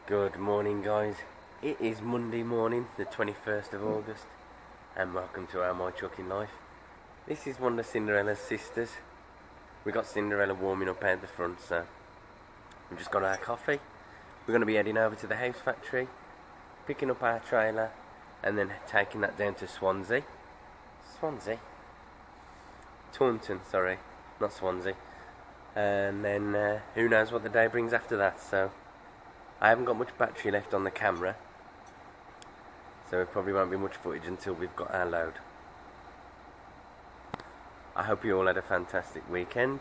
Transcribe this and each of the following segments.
Good morning, guys. It is Monday morning, the 21st of August, and welcome to My Trucking Life. This is one of Cinderella's sisters. We got Cinderella warming up out the front, so we've just got our coffee. We're going to be heading over to the house factory, picking up our trailer, and then taking that down to Swansea. Taunton, sorry, not Swansea. And then who knows what the day brings after that. So I haven't got much battery left on the camera, so it probably won't be much footage until we've got our load. I hope you all had a fantastic weekend.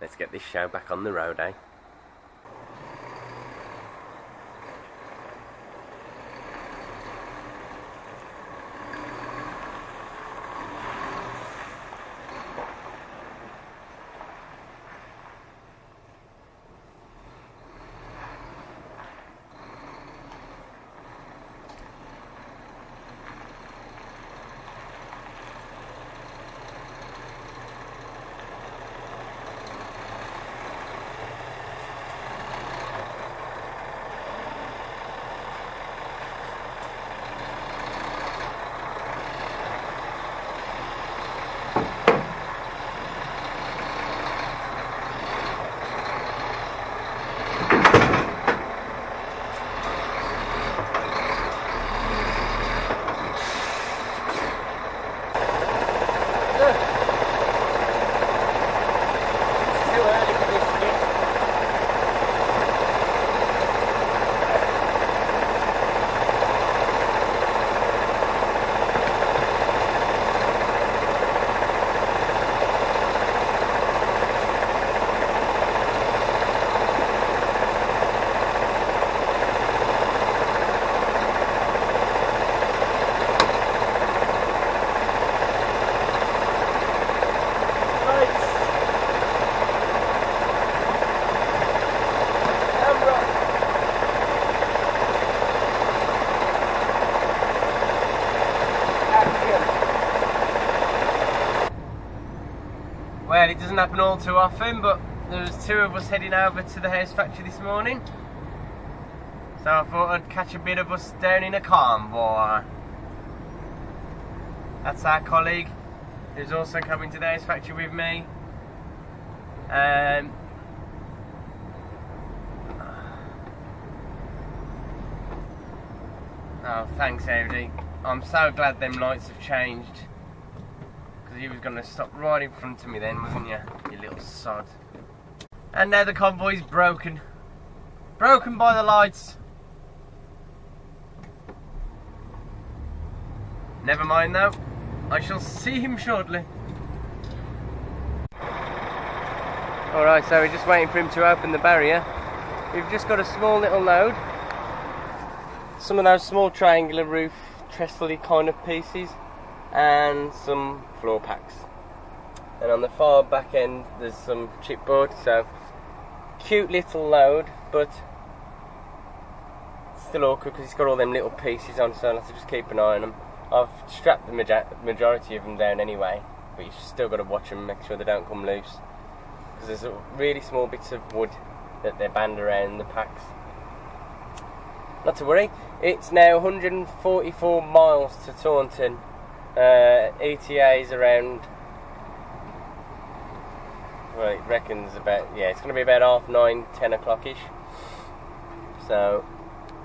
Let's get this show back on the road, eh? Well, it doesn't happen all too often, but there was two of us heading over to the house factory this morning, so I thought I'd catch a bit of us down in a convoy. That's our colleague who's also coming to the house factory with me. Oh, thanks, Audi. I'm so glad them lights have changed. You was going to stop right in front of me then, wasn't you? You little sod. And now the convoy's broken. Broken by the lights. Never mind though. I shall see him shortly. Alright, so we're just waiting for him to open the barrier. We've just got a small little load. Some of those small triangular roof trestle-y kind of pieces, and some floor packs, and on the far back end there's some chipboard. So cute little load, but still awkward because it's got all them little pieces on, so I'll have to just keep an eye on them. I've strapped the majority of them down anyway, but you've still got to watch them, make sure they don't come loose, because there's really small bits of wood that they band around the packs. Not to worry, it's now 144 miles to Taunton. ETA is around, well, it reckons about, yeah, it's going to be about 9:30, 10 o'clock ish. So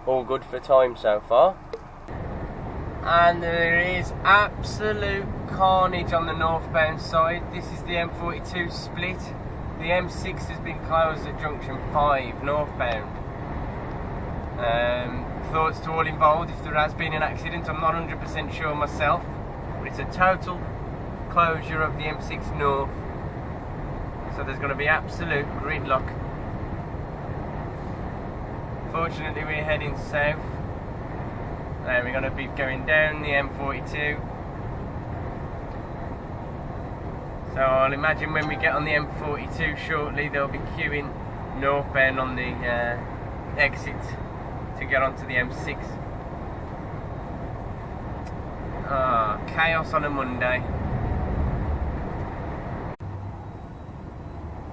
all good for time so far. And there is absolute carnage on the northbound side. This is the M42 split. The M6 has been closed at junction 5 northbound. Thoughts to all involved if there has been an accident. I'm not 100% sure myself, but it's a total closure of the M6 North, so there's going to be absolute gridlock. Fortunately we're heading south, and we're going to be going down the M42, so I'll imagine when we get on the M42 shortly they'll be queuing northbound on the exit to get onto the M6. Chaos on a Monday.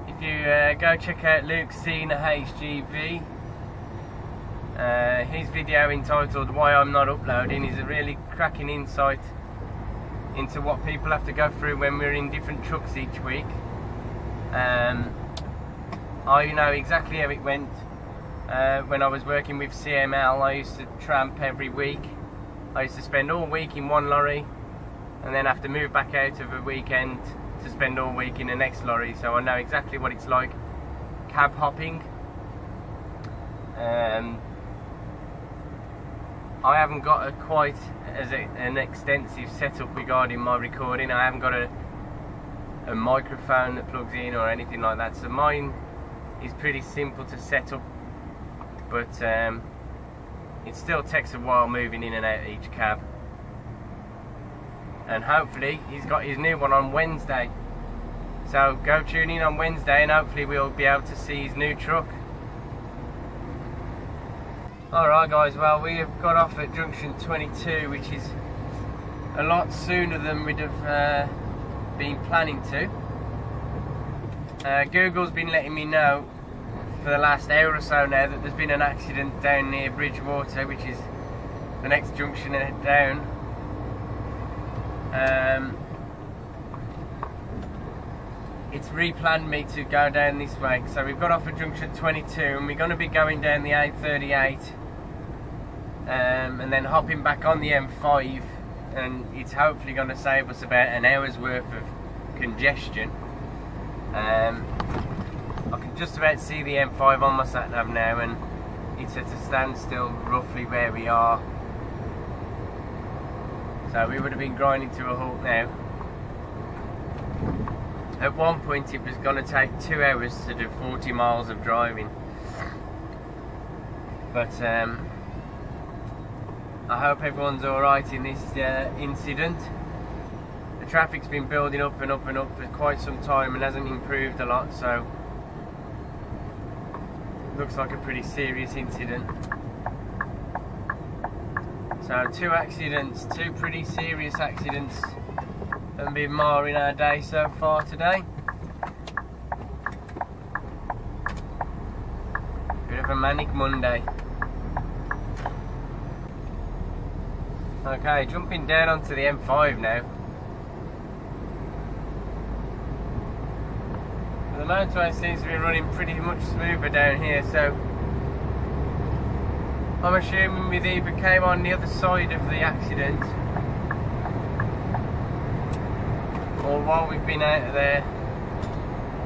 If you go check out Luke's scene at HGV, His video entitled "Why I'm Not Uploading" is a really cracking insight into what people have to go through when we're in different trucks each week. I know exactly how it went. When I was working with CML, I used to tramp every week. I used to spend all week in one lorry and then have to move back out of a weekend to spend all week in the next lorry, so I know exactly what it's like cab hopping. I haven't got quite an extensive setup regarding my recording. I haven't got a microphone that plugs in or anything like that, so mine is pretty simple to set up, but it still takes a while moving in and out of each cab. And hopefully he's got his new one on Wednesday, so go tune in on Wednesday and hopefully we'll be able to see his new truck. Alright guys, well, we have got off at junction 22, which is a lot sooner than we'd have been planning to. Google's been letting me know for the last hour or so now that there's been an accident down near Bridgewater, which is the next junction down. It's replanned me to go down this way, so we've got off at junction 22 and we're going to be going down the A38 and then hopping back on the M5, and it's hopefully going to save us about an hour's worth of congestion. I can just about see the M5 on my sat nav now, and it's at a standstill roughly where we are, so we would have been grinding to a halt now. At one point it was going to take 2 hours to do 40 miles of driving, but I hope everyone's alright in this incident. The traffic's been building up and up and up for quite some time and hasn't improved a lot, so it looks like a pretty serious incident. So 2 accidents, 2 pretty serious accidents, and been marring our day so far today. Bit of a manic Monday. Okay, jumping down onto the M5 now. The motorway seems to be running pretty much smoother down here, so I'm assuming we've either came on the other side of the accident, or while we've been out of there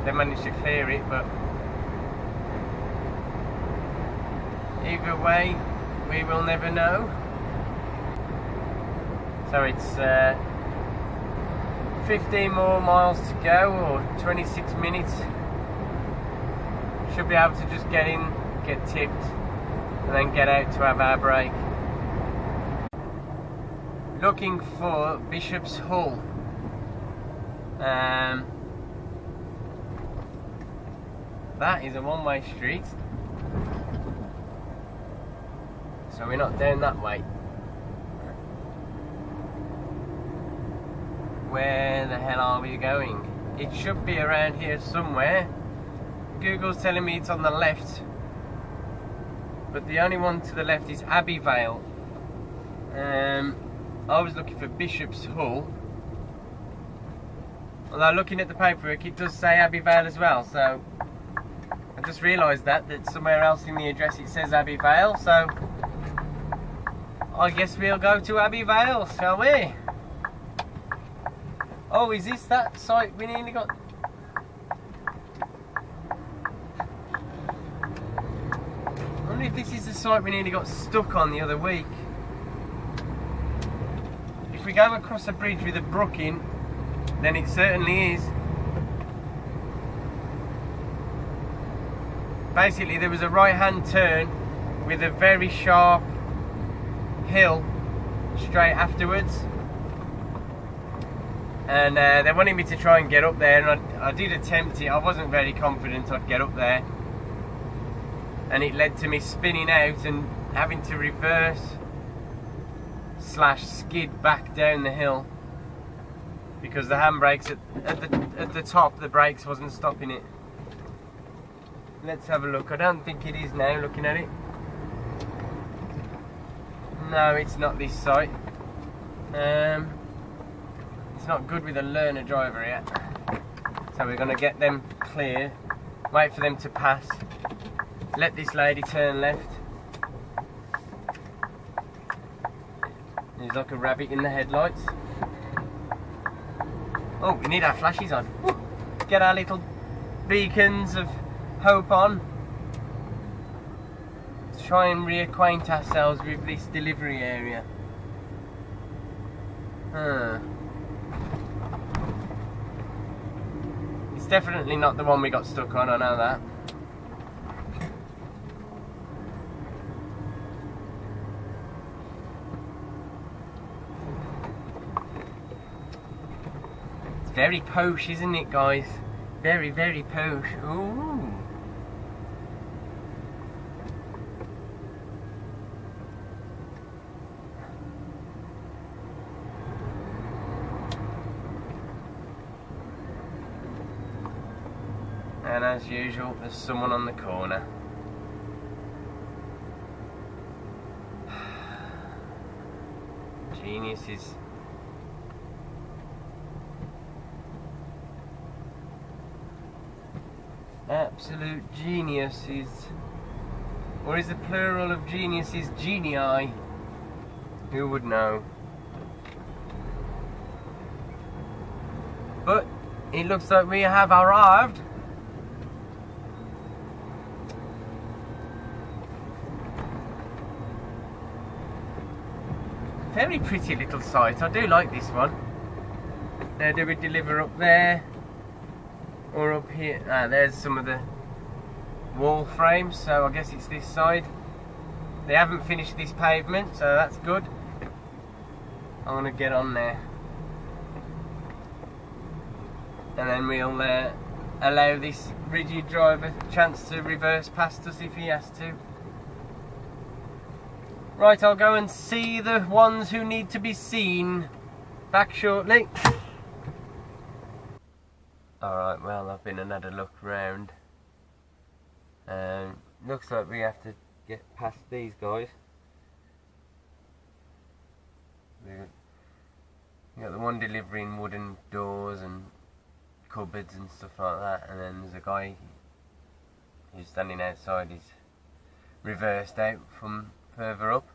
they managed to clear it, but either way we will never know. So it's 15 more miles to go, or 26 minutes. Should be able to just get in, get tipped, and then get out to have our break. Looking for Bishop's Hull. That is a one-way street, so we're not down that way. Where the hell are we going? It should be around here somewhere. Google's telling me it's on the left, but the only one to the left is Abbeyvale. I was looking for Bishop's Hull, although looking at the paperwork it does say Abbeyvale as well, so I just realised that somewhere else in the address it says Abbeyvale, so I guess we'll go to Abbeyvale, shall we? Oh, is this that site we nearly got? I wonder if this is the site we nearly got stuck on the other week. If we go across a bridge with a brook in, then it certainly is. Basically there was a right hand turn with a very sharp hill straight afterwards, and they wanted me to try and get up there, and I did attempt it. I wasn't very confident I'd get up there, and it led to me spinning out and having to reverse / skid back down the hill because the handbrakes at the top, the brakes wasn't stopping it. Let's have a look. I don't think it is now, looking at it. No, it's not this site. It's not good with a learner driver yet. So we're going to get them clear, wait for them to pass, let this lady turn left. There's like a rabbit in the headlights. Oh, we need our flashes on. Get our little beacons of hope on. Let's try and reacquaint ourselves with this delivery area. It's definitely not the one we got stuck on, I know that. It's very posh, isn't it, guys? Very, very posh. Ooh. And as usual, there's someone on the corner. Geniuses. Absolute geniuses. Or is the plural of geniuses genii? Who would know? But it looks like we have arrived. Very pretty little site. I do like this one. Now, do we deliver up there or up here? Ah, there's some of the wall frames, so I guess it's this side. They haven't finished this pavement, so that's good. I want to get on there, and then we'll allow this rigid driver a chance to reverse past us if he has to. Right, I'll go and see the ones who need to be seen. Back shortly. Alright, well, I've been and had a look round. Looks like we have to get past these guys. We got the one delivering wooden doors and cupboards and stuff like that, and then there's a guy who's standing outside. He's reversed out from further up,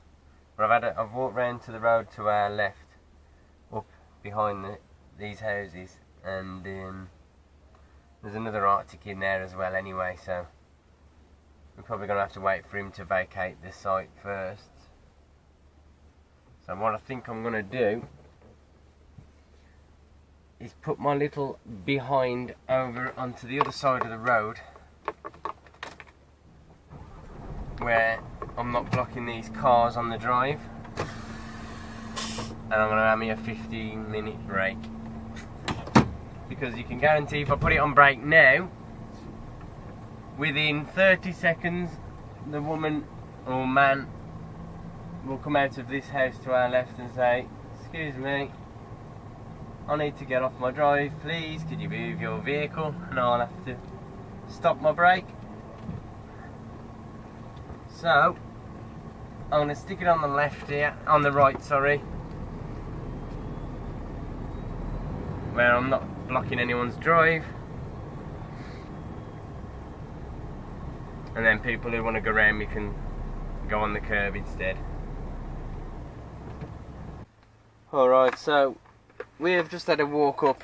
but I've walked round to the road to our left, up behind these houses, and there's another Arctic in there as well anyway, so we're probably going to have to wait for him to vacate the site first. So what I think I'm going to do is put my little behind over onto the other side of the road, where I'm not blocking these cars on the drive, and I'm going to have me a 15-minute break, because you can guarantee if I put it on brake now, within 30 seconds the woman or man will come out of this house to our left and say, "Excuse me, I need to get off my drive, please, could you move your vehicle?" And I'll have to stop my brake. So I'm going to stick it on the left here, on the right, sorry, where I'm not blocking anyone's drive, and then people who want to go around me can go on the curb instead. Alright, so we have just had a walk up,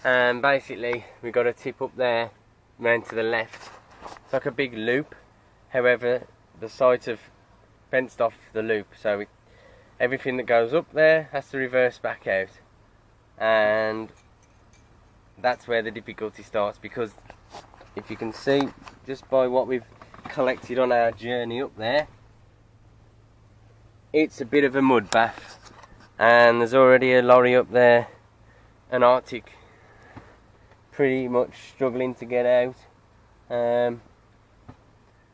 and basically we got a tip up there round to the left. It's like a big loop, however the sites have fenced off the loop, so everything that goes up there has to reverse back out, and that's where the difficulty starts, because if you can see just by what we've collected on our journey up there, it's a bit of a mud bath. And there's already a lorry up there, an Arctic, pretty much struggling to get out.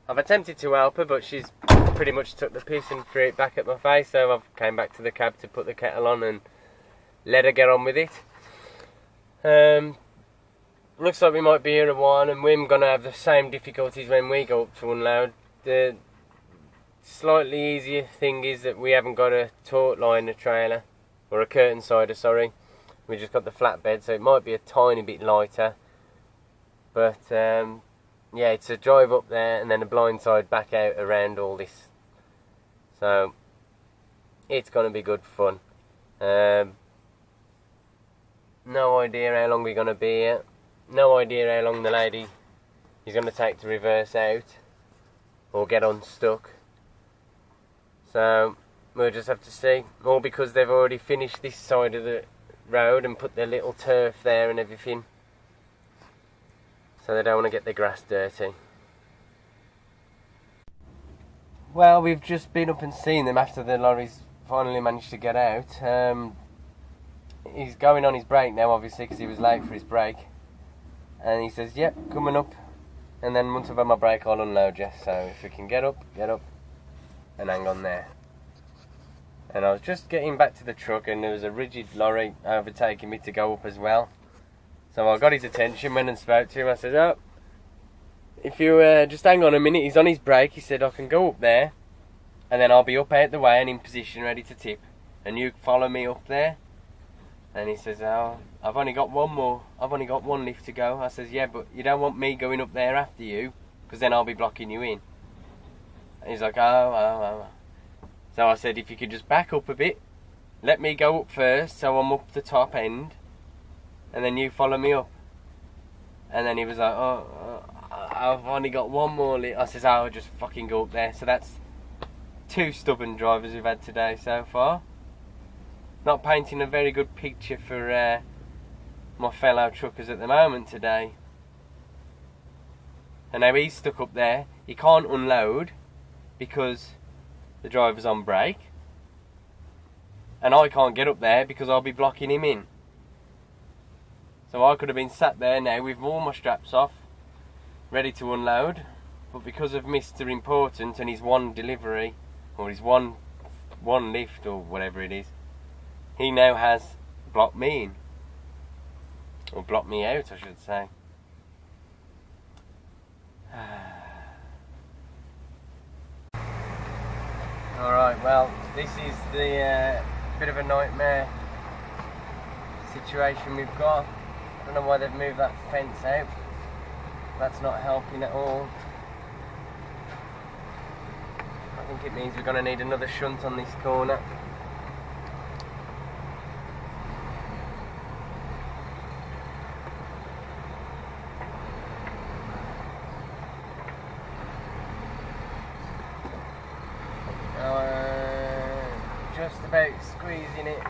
I've attempted to help her, but she's pretty much took the piss and threw it back at my face, so I've came back to the cab to put the kettle on and let her get on with it. Looks like we might be here a while, and we're going to have the same difficulties when we go up to unload. The slightly easier thing is that we haven't got a taut liner trailer, or a curtain sider, sorry. We just got the flatbed, so it might be a tiny bit lighter. But yeah, it's a drive up there and then a blind side back out around all this. So it's going to be good fun. No idea how long we're going to be here. No idea how long the lady is going to take to reverse out or get unstuck. So we'll just have to see. All because they've already finished this side of the road and put their little turf there and everything. So they don't want to get the grass dirty. Well, we've just been up and seen them after the lorry's finally managed to get out. He's going on his break now, obviously, because he was late for his break. And he says, yep, coming up. And then once I've had my break, I'll unload you. So if you can get up, and hang on there. And I was just getting back to the truck, and there was a rigid lorry overtaking me to go up as well. So I got his attention, went and spoke to him. I said, oh, if you just hang on a minute, he's on his break. He said, I can go up there, and then I'll be up out the way and in position ready to tip. And you follow me up there. And he says, oh, I've only got one lift to go. I says, yeah, but you don't want me going up there after you, because then I'll be blocking you in. And he's like, oh. So I said, if you could just back up a bit, let me go up first, so I'm up the top end, and then you follow me up. And then he was like, oh, I've only got one more lift. I says, oh, I'll just fucking go up there. So that's 2 stubborn drivers we've had today so far. Not painting a very good picture for my fellow truckers at the moment today. And now he's stuck up there. He can't unload because the driver's on break. And I can't get up there because I'll be blocking him in. So I could have been sat there now with all my straps off, ready to unload. But because of Mr. Important and his one delivery, or his one lift, or whatever it is, he now has blocked me in. Or blocked me out, I should say. Alright, well, this is the bit of a nightmare situation we've got. I don't know why they've moved that fence out. That's not helping at all. I think it means we're going to need another shunt on this corner. Just about squeezing it,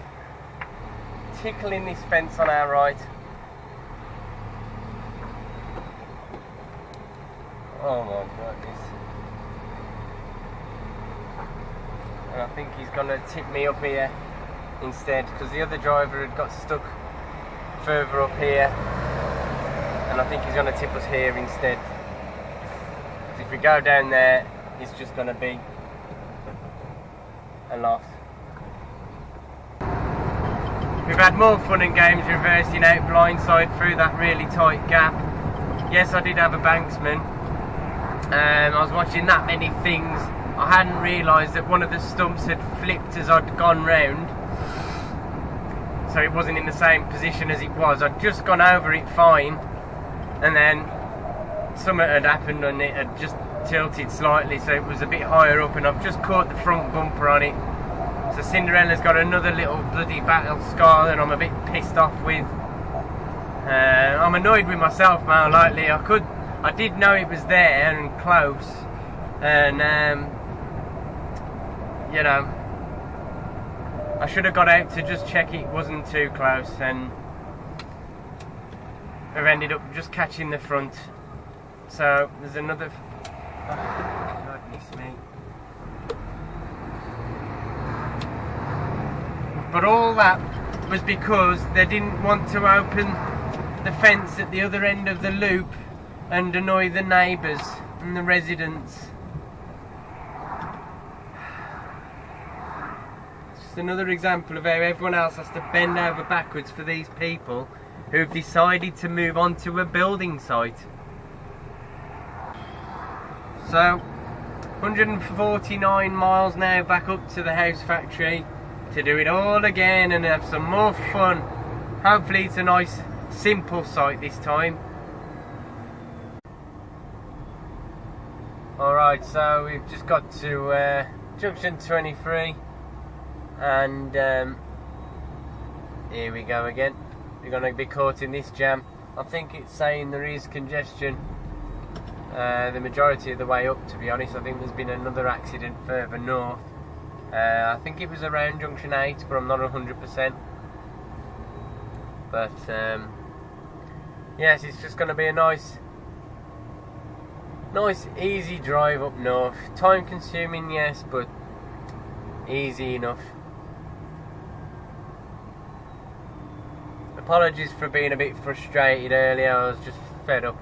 tickling this fence on our right. Oh my goodness. And I think he's going to tip me up here instead, because the other driver had got stuck further up here, and I think he's going to tip us here instead. Because if we go down there, it's just going to be a loss. We've had more fun and games reversing out blindside through that really tight gap. Yes, I did have a banksman. I was watching that many things. I hadn't realised that one of the stumps had flipped as I'd gone round. So it wasn't in the same position as it was. I'd just gone over it fine, and then something had happened and it had just tilted slightly, so it was a bit higher up, and I've just caught the front bumper on it. So Cinderella's got another little bloody battle scar that I'm a bit pissed off with. I'm annoyed with myself now lately. I did know it was there and close, and you know, I should have got out to just check it wasn't too close, and I've ended up just catching the front. So there's another. Oh, goodness me. But all that was because they didn't want to open the fence at the other end of the loop and annoy the neighbours and the residents. It's just another example of how everyone else has to bend over backwards for these people who've decided to move on to a building site. So, 149 miles now back up to the house factory to do it all again and have some more fun. Hopefully it's a nice simple site this time. Alright, so we've just got to junction 23 and here we go again. We're going to be caught in this jam. I think it's saying there is congestion the majority of the way up, to be honest. I think there's been another accident further north. I think it was around junction 8, but I'm not 100%. But yes, it's just going to be a nice easy drive up north. Time consuming, yes, but easy enough. Apologies for being a bit frustrated earlier. I was just fed up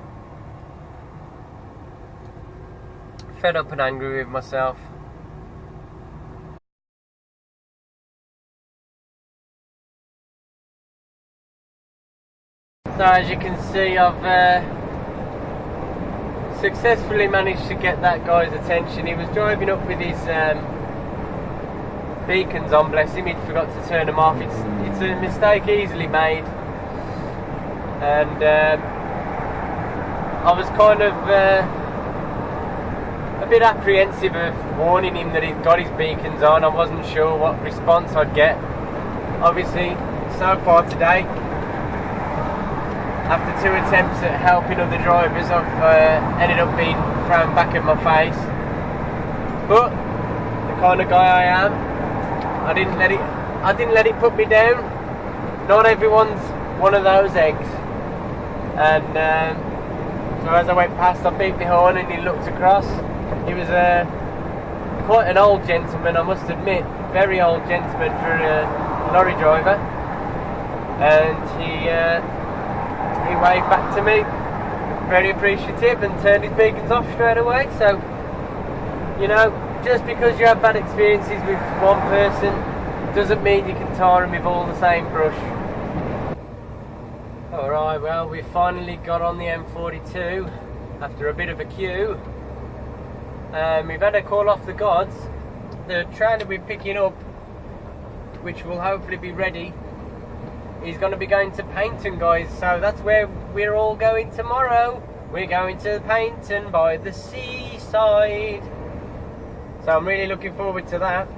and angry with myself. So as you can see, I've successfully managed to get that guy's attention. He was driving up with his beacons on, bless him. He'd forgot to turn them off. It's a mistake easily made, and I was kind of a bit apprehensive of warning him that he'd got his beacons on. I wasn't sure what response I'd get. Obviously, so far today, after 2 attempts at helping other drivers, I've ended up being thrown back at my face. But the kind of guy I am, I didn't let it put me down. Not everyone's one of those eggs. And so as I went past, I beat my horn and he looked across. He was quite an old gentleman, I must admit, very old gentleman for a lorry driver. And he waved back to me, very appreciative, and turned his beacons off straight away. So, you know, just because you have bad experiences with one person doesn't mean you can tar them with all the same brush. Alright, well, we finally got on the M42 after a bit of a queue. We've had a call off the gods. The trailer we're picking up, which will hopefully be ready, is going to be going to Paynton, guys. So that's where we're all going tomorrow. We're going to Paynton by the seaside. So I'm really looking forward to that.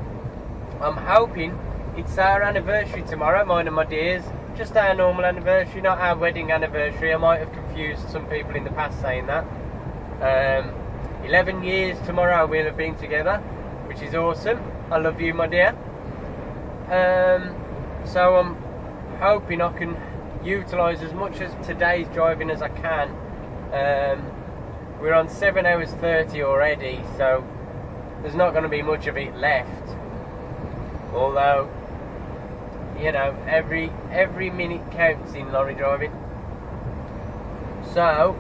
I'm hoping it's our anniversary tomorrow, mine and my dear's. Just our normal anniversary, not our wedding anniversary. I might have confused some people in the past saying that. 11 years tomorrow we'll have been together, which is awesome. I love you, my dear. So I'm hoping I can utilise as much as today's driving as I can. We're on 7 hours 30 already, so there's not going to be much of it left. Although, you know, every minute counts in lorry driving. So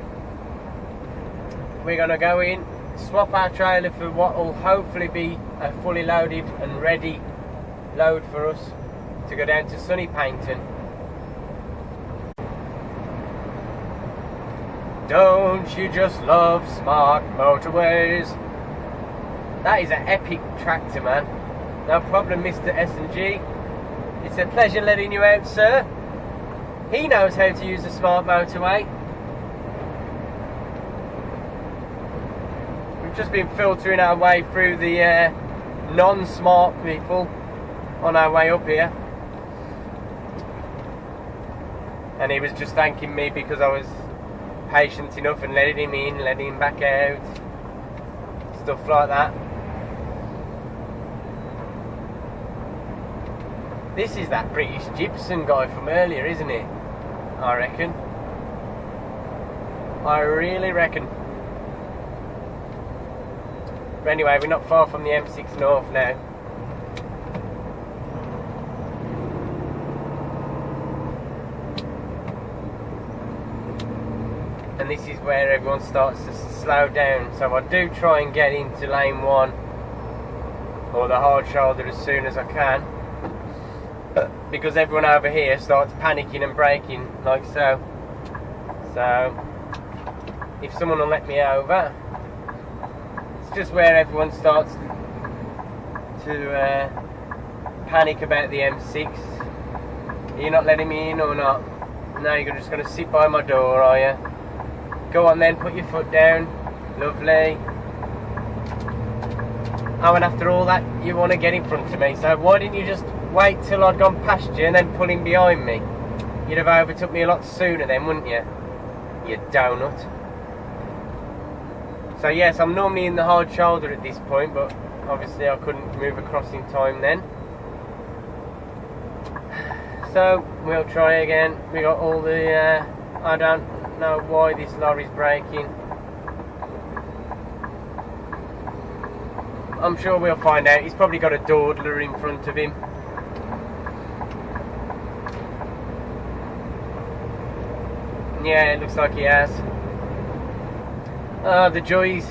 we're going to go in, swap our trailer for what will hopefully be a fully loaded and ready load for us to go down to sunny Paynton. Don't you just love smart motorways? That is an epic tractor, man. No problem, Mr. S&G. It's a pleasure letting you out, sir. He knows how to use a smart motorway. We've just been filtering our way through the non-smart people on our way up here. And he was just thanking me because I was patient enough and letting him in, letting him back out, stuff like that. This is that British Gibson guy from earlier, isn't it? I reckon. I really reckon. But anyway, we're not far from the M6 North now. And this is where everyone starts to slow down, so I do try and get into lane 1 or the hard shoulder as soon as I can, because everyone over here starts panicking and braking like so. So if someone will let me over, it's just where everyone starts to panic about the M6. You're not letting me in or not? No, you're just going to sit by my door, are you? Go on then, put your foot down. Lovely. Oh, and after all that, you want to get in front of me, so why didn't you just wait till I'd gone past you and then pull in behind me? You'd have overtook me a lot sooner then, wouldn't you? You donut. So yes, I'm normally in the hard shoulder at this point, but obviously I couldn't move across in time then. So we'll try again. We got all the I don't know why this lorry's braking. I'm sure we'll find out. He's probably got a dawdler in front of him. Yeah, it looks like he has. Oh, the joys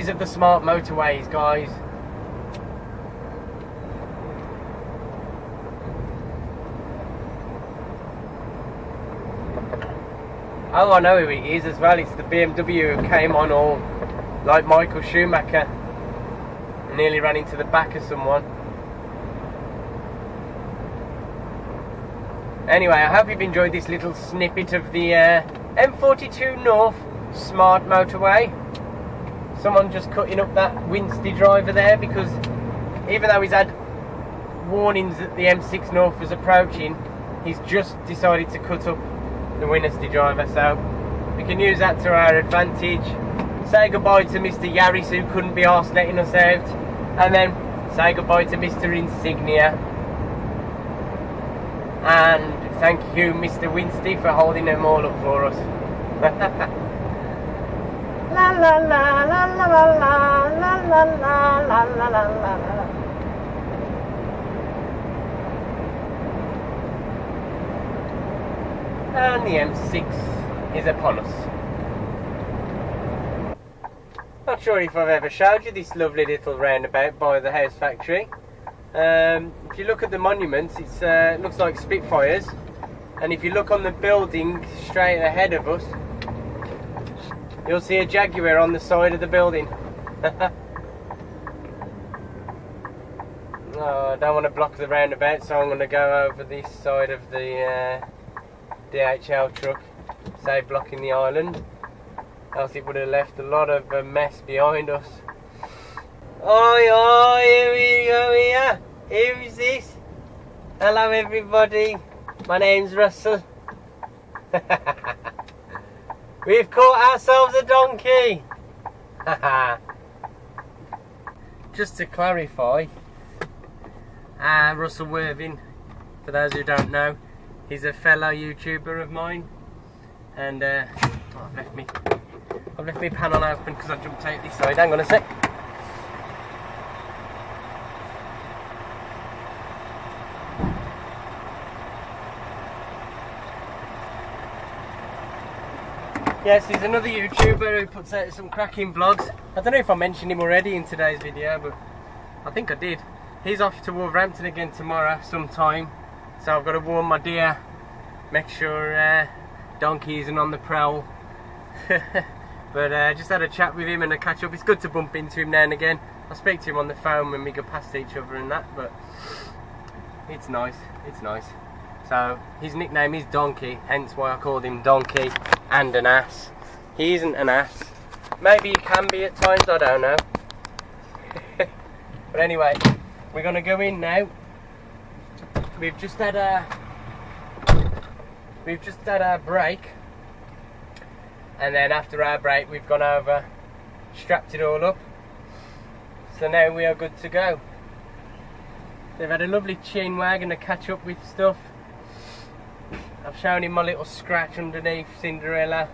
of the smart motorways, guys. Oh, I know who he is as well. It's the BMW who came on all like Michael Schumacher and nearly ran into the back of someone. Anyway, I hope you've enjoyed this little snippet of the M42 North smart motorway. Someone just cutting up that Winstead driver there, because even though he's had warnings that the M6 North was approaching, he's just decided to cut up the Winstead driver, so we can use that to our advantage. Say goodbye to Mr. Yaris, who couldn't be arsed letting us out, and then say goodbye to Mr. Insignia. And thank you, Mr. Winstead, for holding them all up for us. La la la la la la la la la la la la la. And the M6 is upon us. Not sure if I've ever showed you this lovely little roundabout by the house factory. If you look at the monuments, it looks like Spitfires, and if you look on the building straight ahead of us, you'll see a Jaguar on the side of the building. Oh, I don't want to block the roundabout, so I'm going to go over this side of the DHL truck, save blocking the island, else it would have left a lot of mess behind us. Oi, oi, here we go here. Who's this? Hello everybody, my name's Russell. We've caught ourselves a donkey. Just to clarify, Russell Worthing, for those who don't know, he's a fellow YouTuber of mine, and I've left me panel open because I jumped out this side. Hang on a sec. Yes, he's another YouTuber who puts out some cracking vlogs. I don't know if I mentioned him already in today's video, but I think I did. He's off to Wolverhampton again tomorrow sometime, so I've got to warn my dear, make sure Donkey isn't on the prowl. But just had a chat with him and a catch up. It's good to bump into him now and again. I speak to him on the phone when we go past each other and that, but it's nice, it's nice. So his nickname is Donkey, hence why I called him Donkey and an ass. He isn't an ass. Maybe he can be at times, I don't know. But anyway, we're gonna go in now. We've just had our break, and then after our break we've gone over, strapped it all up. So now we are good to go. They've had a lovely chin wagon to catch up with stuff. I've shown him my little scratch underneath Cinderella,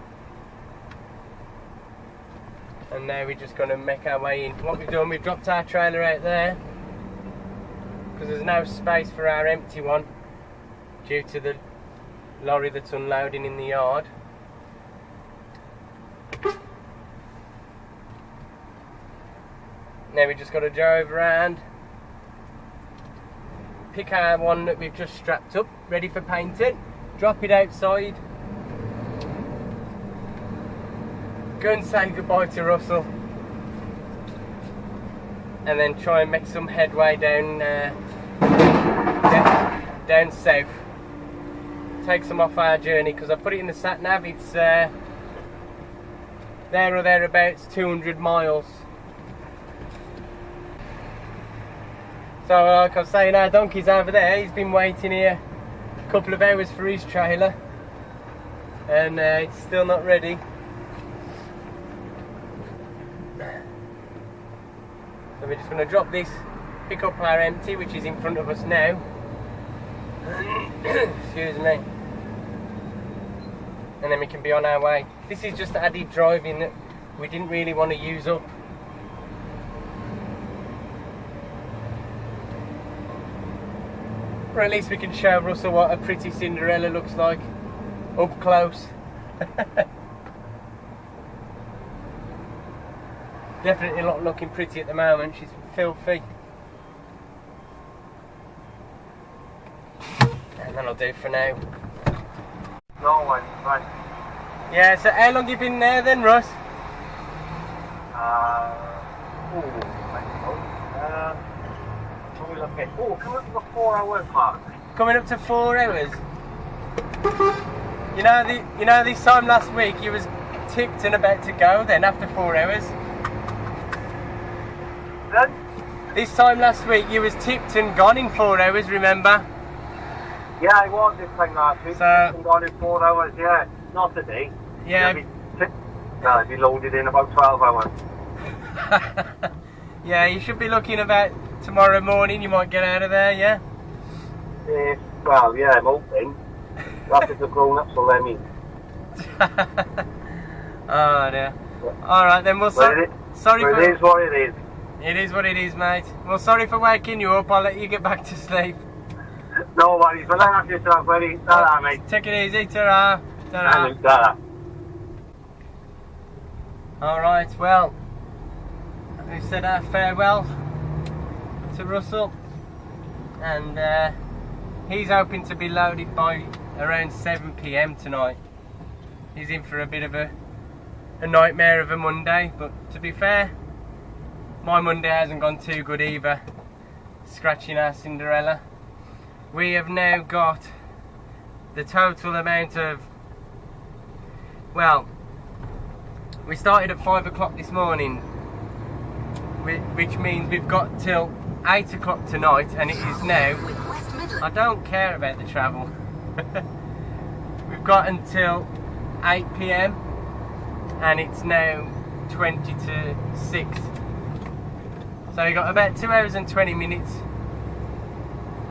and now we're just going to make our way in. What we've done, we've dropped our trailer out there because there's no space for our empty one due to the lorry that's unloading in the yard. Now we just got to drive around, pick our one that we've just strapped up, ready for painting, drop it outside, go and say goodbye to Russell. and then try and make some headway down down south. Take some off our journey, because I put it in the sat nav. It's there or thereabouts 200 miles. So like I was saying, our donkey's over there. He's been waiting here a couple of hours for his trailer, and it's still not ready. So we're just going to drop this, pick up our empty, which is in front of us now. Excuse me. And then we can be on our way. This is just added driving that we didn't really want to use up. Or at least we can show Russell what a pretty Cinderella looks like up close. Definitely not looking pretty at the moment. She's filthy. And that'll do for now. No one, right. Yeah, so how long you been there then, Russ? Coming up to the 4 hour mark. Coming up to 4 hours. You know this time last week you was tipped and about to go then after 4 hours. Then? This time last week you was tipped and gone in 4 hours, remember? Yeah, I was this time last week. So, and gone in 4 hours, yeah. Not today. Yeah. I'll be loaded in about 12 hours. Yeah, you should be looking about tomorrow morning. You might get out of there, yeah? Well, yeah, I'm hoping. After the grown ups will let me. Oh dear. Alright then, well, sorry for... It is what it is. It is what it is, mate. Well, sorry for waking you up. I'll let you get back to sleep. No worries, but look after yourself, buddy. Ta-ra, mate. Take it easy. Ta-ra. Ta-ra. Ta-ra. Alright, well, we've said our farewell to Russell, and he's hoping to be loaded by around 7 PM tonight. He's in for a bit of a nightmare of a Monday, but to be fair, my Monday hasn't gone too good either, scratching our Cinderella. We have now got the total amount of, well, we started at 5 o'clock this morning, which means we've got till 8 o'clock tonight, and it is now, I don't care about the travel, we've got until 8 PM, and it's now 20 to 6. So we've got about 2 hours and 20 minutes,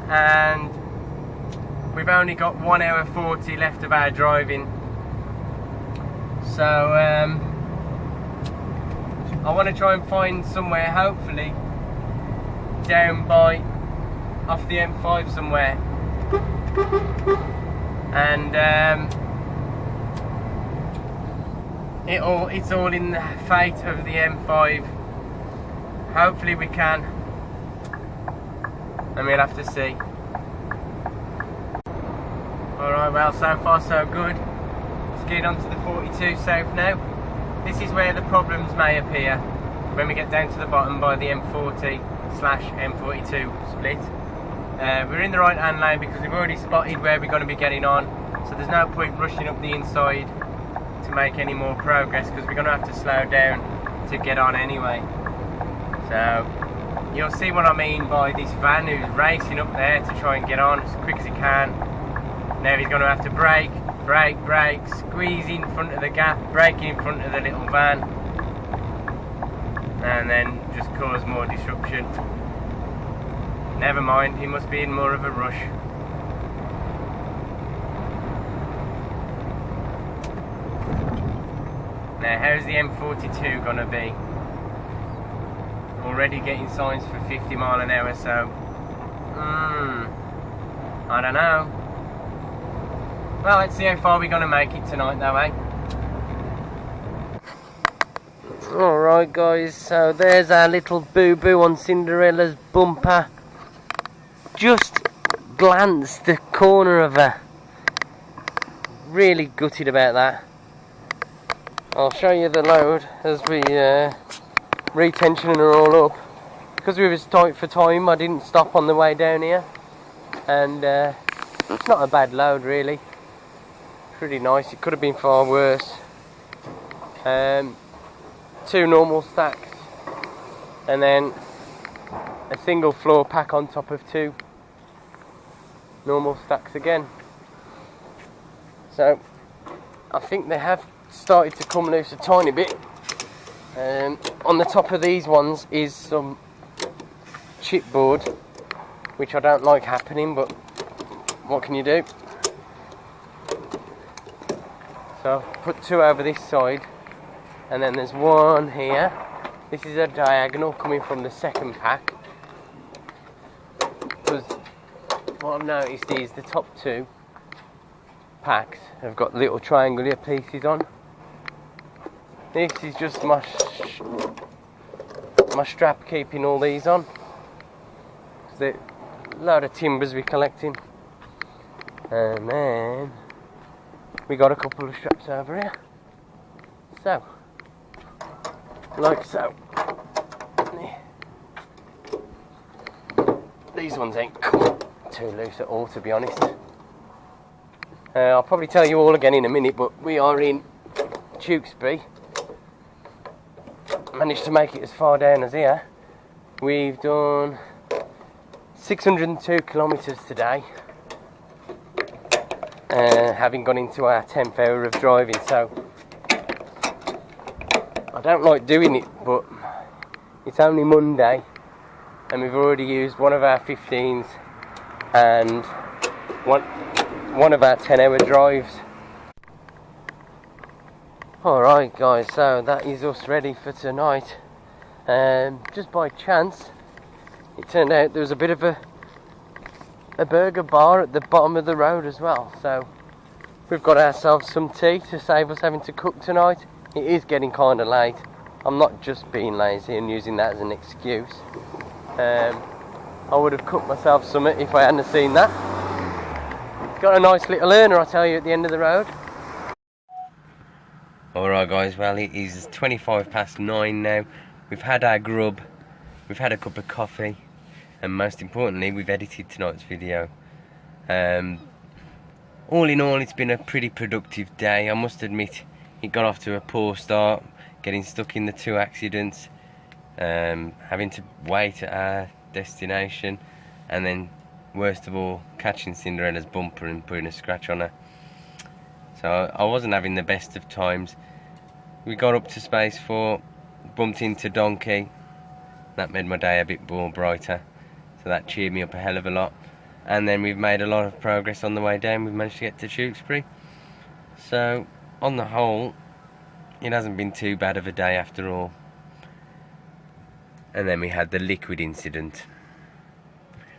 and we've only got 1 hour 40 left of our driving. So I want to try and find somewhere, hopefully down by off the M5 somewhere, and it's all in the fate of the M5. Hopefully we can, and we'll have to see. Alright, well, so far so good. Let's get on to the 42 south now. This is where the problems may appear when we get down to the bottom by the M40/M42 split. We're in the right hand lane because we've already spotted where we're going to be getting on, so there's no point rushing up the inside to make any more progress, because we're going to have to slow down to get on anyway. So you'll see what I mean by this van who's racing up there to try and get on as quick as he can. Now he's going to have to brake, squeeze in front of the gap, brake in front of the little van, and then just cause more disruption. Never mind, he must be in more of a rush. Now how's the M42 going to be? Already getting signs for 50 mile an hour, so I don't know. Well, let's see how far we're going to make it tonight though, eh? Alright guys, so there's our little boo-boo on Cinderella's bumper. Just glanced the corner of her. Really gutted about that. I'll show you the load as we retensioning her all up. because we was tight for time, I didn't stop on the way down here, and it's not a bad load really. Pretty nice. It could have been far worse. 2 normal stacks, and then a single floor pack on top of 2 normal stacks again. So I think they have started to come loose a tiny bit. On the top of these ones is some chipboard, which I don't like happening, but what can you do? So I've put 2 over this side, and then there's 1 here. This is a diagonal coming from the second pack, because what I've noticed is the top 2 packs have got little triangular pieces on. This is just my strap keeping all these on. There's a load of timbers we're collecting, and then we got a couple of straps over here. So, like so. These ones ain't too loose at all, to be honest. I'll probably tell you all again in a minute, but we are in Tewkesbury. Managed to make it as far down as here. We've done 602 kilometres today, having gone into our 10th hour of driving. So I don't like doing it, but it's only Monday and we've already used one of our 15s and one of our 10-hour drives. Alright guys, so that is us ready for tonight. Just by chance, it turned out there was a bit of a burger bar at the bottom of the road as well. So we've got ourselves some tea to save us having to cook tonight. It is getting kind of late. I'm not just being lazy and using that as an excuse. I would have cooked myself something if I hadn't seen that. It's got a nice little earner, I tell you, at the end of the road. Alright guys, well it is 9:25 now. We've had our grub, we've had a cup of coffee, and most importantly we've edited tonight's video. All in all, it's been a pretty productive day. I must admit it got off to a poor start, getting stuck in the 2 accidents, having to wait at our destination, and then worst of all catching Cinderella's bumper and putting a scratch on her. So I wasn't having the best of times. We got up to Space 4, bumped into Donkey. That made my day a bit more brighter. So that cheered me up a hell of a lot. And then we've made a lot of progress on the way down. We've managed to get to Tewkesbury. So on the whole, it hasn't been too bad of a day after all. And then we had the liquid incident.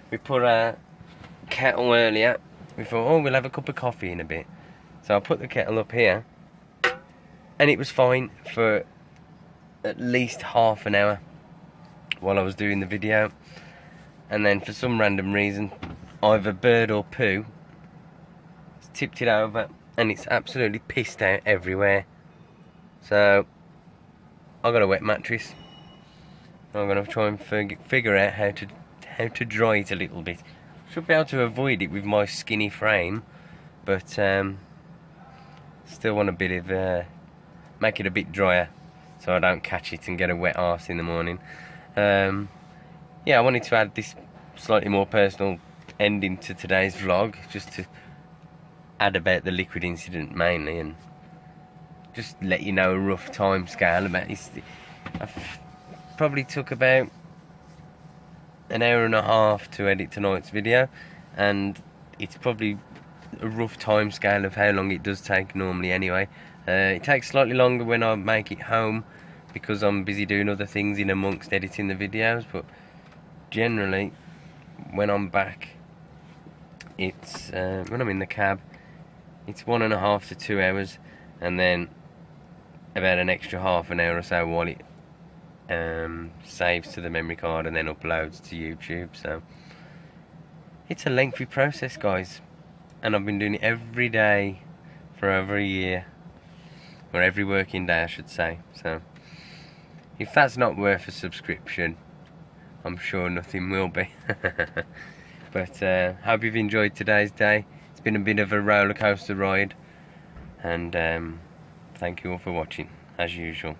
We put our kettle earlier. We thought, oh, we'll have a cup of coffee in a bit. So I put the kettle up here, and it was fine for at least half an hour while I was doing the video. And then for some random reason, either bird or poo has tipped it over, and it's absolutely pissed out everywhere. So I got a wet mattress. I'm going to try and figure out how to dry it a little bit. Should be able to avoid it with my skinny frame, but still want a bit of make it a bit drier so I don't catch it and get a wet arse in the morning. Yeah, I wanted to add this slightly more personal ending to today's vlog, just to add about the liquid incident mainly, and just let you know a rough time scale about it. I probably took about an hour and a half to edit tonight's video, and it's probably a rough time scale of how long it does take normally anyway. It takes slightly longer when I make it home because I'm busy doing other things in amongst editing the videos, but generally when I'm back, it's when I'm in the cab, it's 1.5 to 2 hours, and then about an extra half an hour or so while it saves to the memory card and then uploads to YouTube. So it's a lengthy process, guys, and I've been doing it every day for over a year, or every working day I should say. So if that's not worth a subscription, I'm sure nothing will be. But hope you've enjoyed today's day. It's been a bit of a roller coaster ride, and thank you all for watching as usual.